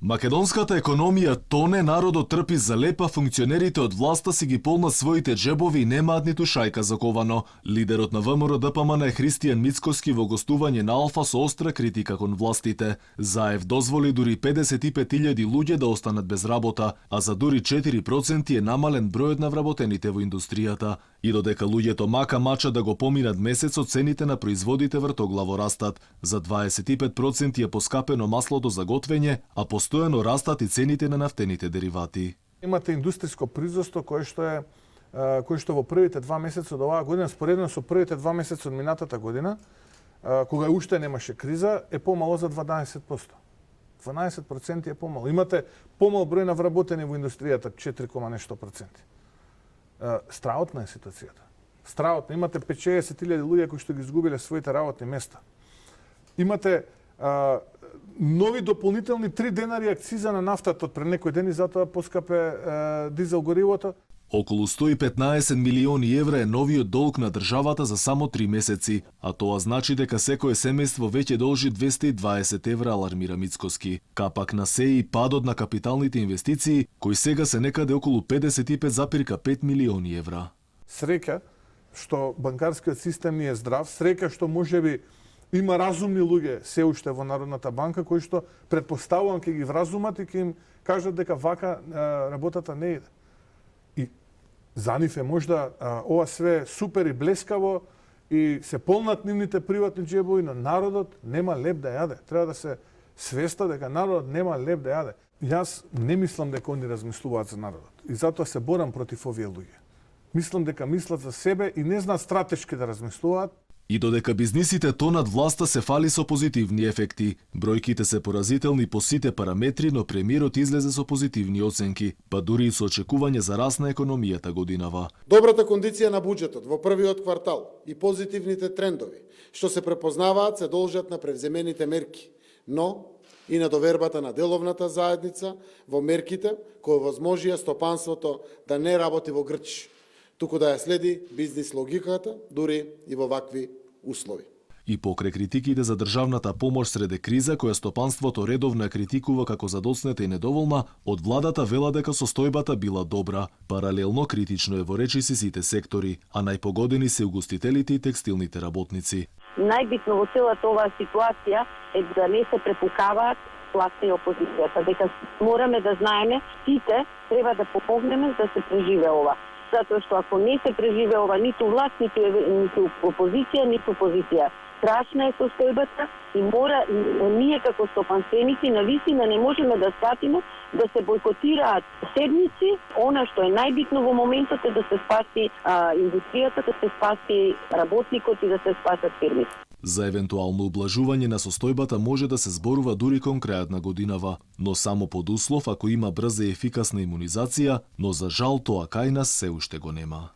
Македонската економија тоне, народот трпи за лепа, функционерите од власта си ги полнат своите джебови и немаат ниту шајка заковано. Лидерот на ВМРО ДПМН Христијан Мицкоски во гостување на Алфа со остра критика кон властите. Заев дозволи дури 55.000 луѓе да останат без работа, а за дури 4% е намален бројот на вработените во индустријата. И додека луѓето мака мача да го поминат месецот, цените на производите вртоглаво растат. За 25% е поскапено маслото за готвење, а постојано растат и цените на нафтените деривати. Имате индустријско производство кое што во првите 2 месеца од оваа година, споредно со првите 2 месеца од минатата година, кога уште немаше криза, е помало за 12%. 12% е помало. Имате помал број на вработени во индустријата, 4, нешто проценти. Страотна е ситуацијата. Страотна. Имате 50.000 луѓе кои што ги изгубиле своите работни места. Имате нови дополнителни 3 денари акциза на нафтата од пред некој ден и затоа поскапе дизел горивото. Околу 115 милиони евра е новиот долг на државата за само 3 месеци, а тоа значи дека секое семејство веќе должи 220 евра, алармира Мицкоски. Капак на се и падот на капиталните инвестиции, кои сега се некаде околу 55,5 милиони евра. Среќа што банкарскиот систем ни е здрав, среќа што можеби има разумни луѓе се уште во Народната банка кои што претпоставувам ќе ги вразумат и ќе им кажат дека вака работата не иде. И за нив е можда ова све супер и блескаво и се полнат нивните приватни џебови, но народот нема леп да јаде. Треба да се свеста дека народот нема леп да јаде. Јас не мислам дека они размислуваат за народот и затоа се борам против овие луѓе. Мислам дека мислат за себе и не знаат стратешки да размислуваат. И додека бизнисите тонат, власта се фали со позитивни ефекти. Бројките се поразителни по сите параметри, но премиерот излезе со позитивни оценки, па дури и со очекување за раст на економијата годинава. Добрата кондиција на буџетот во првиот квартал и позитивните трендови што се препознаваат се должат на превземените мерки, но и на довербата на деловната заедница во мерките кои возможија стопанството да не работи во грч, туку да ја следи бизнис логиката, дури и во вакви услови. И покрај критиките за државната помош среде криза, која стопанството редовно ја критикува како задоцнета и недоволна, од владата вела дека состојбата била добра. Паралелно критично е во речиси сите сектори, а најпогодени се угостителите и текстилните работници. Најбитно во целата оваа ситуација е да не се препукаваат власта и опозицијата, дека мораме да знаеме сите треба да помогнеме да се преживее ова. Затоа што ако не се преживеува ниту власт, ниту опозиција, ниту позиција. Страшна е состојбата и мора ние како стопанственици навистина не можеме да сватиме да се бойкотираат седници. Она што е најбитно во моментот е да се спаси индустријата, да се спаси работникот и да се спасат фирмите. За евентуално ублажување на состојбата може да се зборува дури кон крајот на годинава, но само под услов ако има брза и ефикасна имунизација, но за жал тоа кај нас се уште го нема.